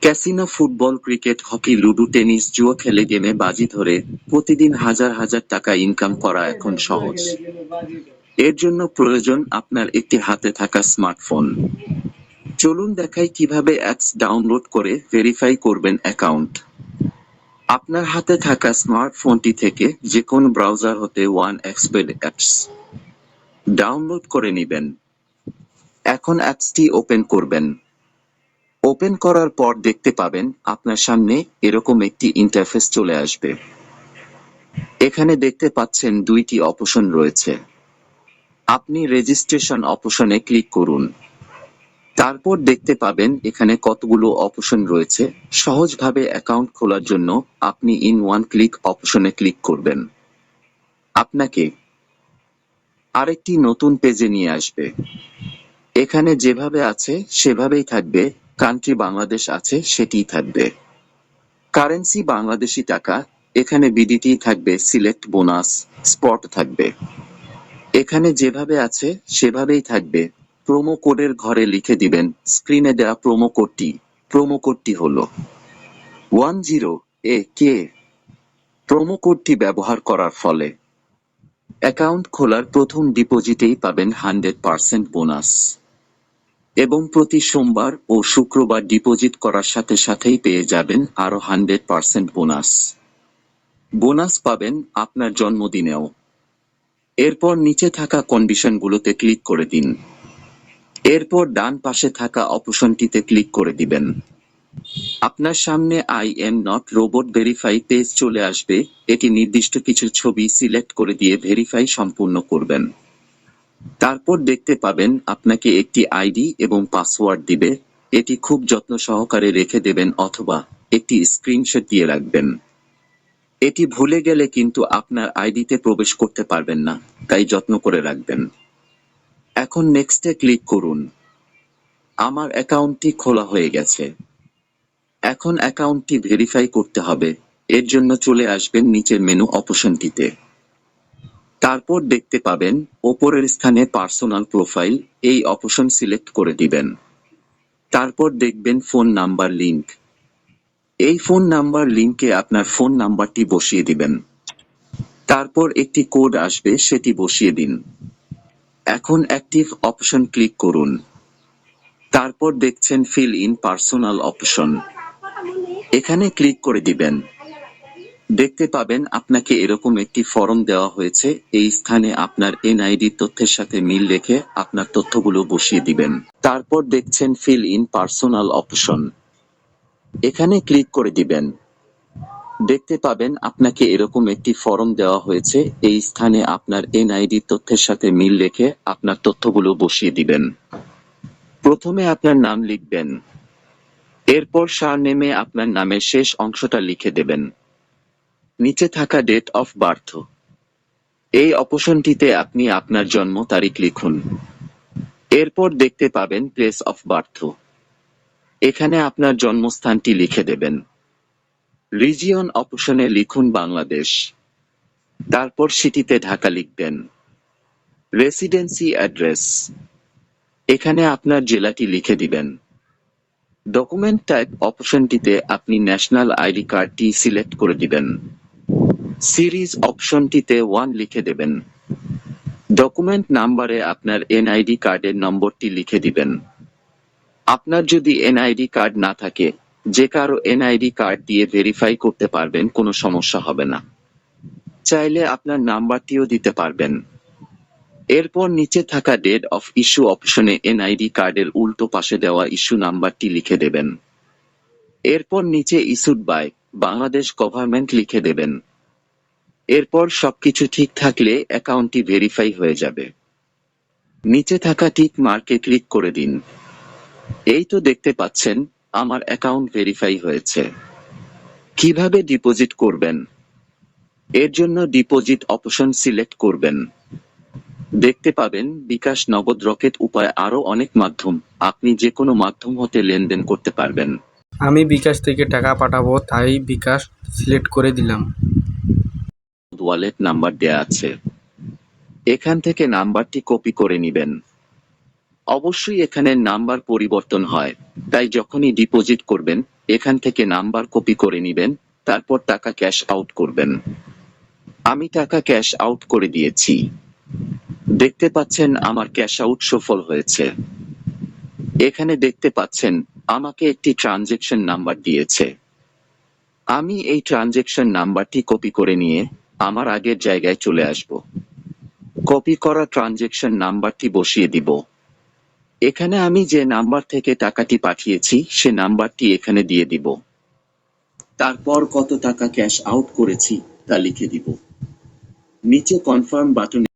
Casino football, cricket, hockey, ludo, tennis, জুয়া খেলে গেমে বাজি ধরে প্রতিদিন হাজার হাজার টাকা ইনকাম করা এখন সহজ। এর জন্য প্রয়োজন আপনার একটি হাতে থাকা স্মার্টফোন। চলুন দেখাই কিভাবে অ্যাপস ডাউনলোড করে ভেরিফাই করবেন অ্যাকাউন্ট। আপনার হাতে থাকা স্মার্টফোনটি থেকে যে কোনো ব্রাউজার হতে ওয়ান এক্সপেড অ্যাপস ডাউনলোড করে নেবেন। এখন অ্যাপসটি ওপেন করবেন। ওপেন করার পর দেখতে পাবেন আপনার সামনে এরকম একটি ইন্টারফেস চলে আসবে। এখানে দেখতে পাচ্ছেন দুইটি অপশন রয়েছে। আপনি রেজিস্ট্রেশন অপশনে ক্লিক করুন। তারপর দেখতে পাবেন এখানে কতগুলো অপশন রয়েছে। সহজভাবে অ্যাকাউন্ট খোলার জন্য আপনি ইন ওয়ান ক্লিক অপশনে ক্লিক করবেন। আপনাকে আরেকটি নতুন পেজে নিয়ে আসবে। এখানে যেভাবে আছে সেভাবেই থাকবে। কান্ট্রি বাংলাদেশ আছে, সেটিই থাকবে। কারেন্সি বাংলাদেশি টাকা। এখানে বিডিটি থাকবে, সিলেক্ট বোনাস, স্পট থাকবে। এখানে যেভাবে আছে সেভাবেই থাকবে। প্রোমো কোডের ঘরে লিখে দিবেন স্ক্রিনে দেওয়া প্রোমো কোডটি হলো 10 কে। প্রোমো কোডটি ব্যবহার করার ফলে অ্যাকাউন্ট খোলার প্রথম ডিপোজিটেই পাবেন 100% বোনাস এবং প্রতি সোমবার ও শুক্রবার ডিপোজিট করার সাথে সাথেই পেয়ে যাবেন আরো 100% বোনাস। বোনাস পাবেন আপনার জন্মদিনেও। এরপর নিচে থাকা কন্ডিশনগুলোতে ক্লিক করে দিন। এরপর ডান পাশে থাকা অপশনটিতে ক্লিক করে দিবেন। আপনার সামনে I am not robot verify page চলে আসবে। এটি নির্দিষ্ট কিছু ছবি সিলেক্ট করে দিয়ে ভেরিফাই সম্পূর্ণ করবেন। তারপর দেখতে পাবেন আপনাকে একটি আইডি এবং পাসওয়ার্ড দিবে। এটি খুব যত্ন সহকারে রেখে দেবেন অথবা একটি স্ক্রিনশট দিয়ে রাখবেন। এটি ভুলে গেলে কিন্তু আপনার আইডিতে প্রবেশ করতে পারবেন না, তাই যত্ন করে রাখবেন। এখন নেক্সটে ক্লিক করুন। আমার অ্যাকাউন্টটি খোলা হয়ে গেছে। এখন অ্যাকাউন্টটি ভেরিফাই করতে হবে। এর জন্য চলে আসবেন নিচের মেনু অপশনটিতে। তারপর দেখতে পাবেন ওপরের স্থানে পার্সোনাল প্রোফাইল, এই অপশন সিলেক্ট করে দিবেন। তারপর দেখবেন ফোন নাম্বার লিংক। এই ফোন নাম্বার লিংকে আপনার ফোন নাম্বারটি বসিয়ে দিবেন। তারপর একটি কোড আসবে, সেটি বসিয়ে দিন। এখন অ্যাক্টিভ অপশন ক্লিক করুন। তারপর দেখছেন ফিল ইন পার্সোনাল অপশন। এখানে ক্লিক করে দিবেন। দেখতে পাবেন আপনাকে এরকম একটি ফর্ম দেওয়া হয়েছে। এই স্থানে আপনার এনআইডি তথ্যের সাথে মিল রেখে আপনার তথ্যগুলো বসিয়ে দিবেন। তারপর দেখছেন ফিল ইন পার্সোনাল অপশন। এখানে ক্লিক করে দিবেন। দেখতে পাবেন আপনাকে এরকম একটি ফর্ম দেওয়া হয়েছে। এই স্থানে আপনার এনআইডি তথ্যের সাথে মিল রেখে আপনার তথ্যগুলো বসিয়ে দিবেন। প্রথমে আপনার নাম লিখবেন। এরপর সারনেমে আপনার নামের শেষ অংশটা লিখে দেবেন। নিচে থাকা ডেট অফ বার্থ, এই অপশনটিতে আপনি আপনার জন্ম তারিখ লিখুন। এরপর দেখতে পাবেন প্লেস অফ বার্থ। এখানে আপনার জন্মস্থানটি লিখে দেবেন। রিজিয়ন অপশনে লিখুন বাংলাদেশ। তারপর সিটিতে ঢাকা লিখবেন। রেসিডেন্সি অ্যাড্রেস, এখানে আপনার জেলাটি লিখে দিবেন। ডকুমেন্ট টাইপ অপশনটিতে আপনি ন্যাশনাল আইডি কার্ডটি সিলেক্ট করে দিবেন। সিরিজ অপশনটিতে 1 লিখে দেবেন। ডকুমেন্ট নাম্বারে আপনার এনআইডি কার্ডের নম্বরটি লিখে দিবেন। আপনার যদি এনআইডি কার্ড না থাকে, যে কারো এনআইডি কার্ড দিয়ে ভেরিফাই করতে পারবেন, কোনো সমস্যা হবে না। চাইলে আপনার নাম্বারটিও দিতে পারবেন। এরপর নিচে থাকা ডেট অফ ইস্যু অপশনে এনআইডি কার্ডের উল্টো পাশে দেওয়া ইস্যু নাম্বারটি লিখে দেবেন। এরপর নিচে ইস্যুড বাই বাংলাদেশ গভর্নমেন্ট লিখে দেবেন। এরপর সবকিছু ঠিক থাকলে অ্যাকাউন্টটি ভেরিফাই হয়ে যাবে। নিচে থাকা টিক মার্কে ক্লিক করে দিন। এই তো দেখতে পাচ্ছেন আমার অ্যাকাউন্ট ভেরিফাই হয়েছে। কিভাবে ডিপোজিট করবেন? এর জন্য ডিপোজিট অপশন সিলেক্ট করবেন। দেখতে পাবেন বিকাশ, নগদ, রকেট উপায় আরো অনেক মাধ্যম। আপনি যে কোনো মাধ্যম হতে লেনদেন করতে পারবেন। আমি বিকাশ থেকে টাকা পাঠাবো, তাই বিকাশ সিলেক্ট করে দিলাম। ওয়ালেট নাম্বার দেয়া আছে, এখান থেকে নাম্বারটি কপি করে নিবেন। অবশ্যই এখানে নাম্বার পরিবর্তন হয়, তাই যখনই ডিপোজিট করবেন এখান থেকে নাম্বার কপি করে নেবেন, তারপর টাকা ক্যাশ আউট করবেন। আমি টাকা ক্যাশ আউট করে দিয়েছি। দেখতে পাচ্ছেন আমার ক্যাশ আউট সফল হয়েছে। এখানে দেখতে পাচ্ছেন আমাকে একটি ট্রানজেকশন নাম্বার দিয়েছে। আমি এই ট্রানজেকশন নাম্বারটি কপি করে নিয়ে আমার আগের জায়গায় চলে আসব। কপি করা ট্রানজেকশন নাম্বারটি বসিয়ে দিব। এখানে আমি যে নাম্বার থেকে টাকাটি পাঠিয়েছি সে নাম্বারটি এখানে দিয়ে দিব। তারপর কত টাকা ক্যাশ আউট করেছি তা লিখে দিব। নিচে কনফার্ম বাটনে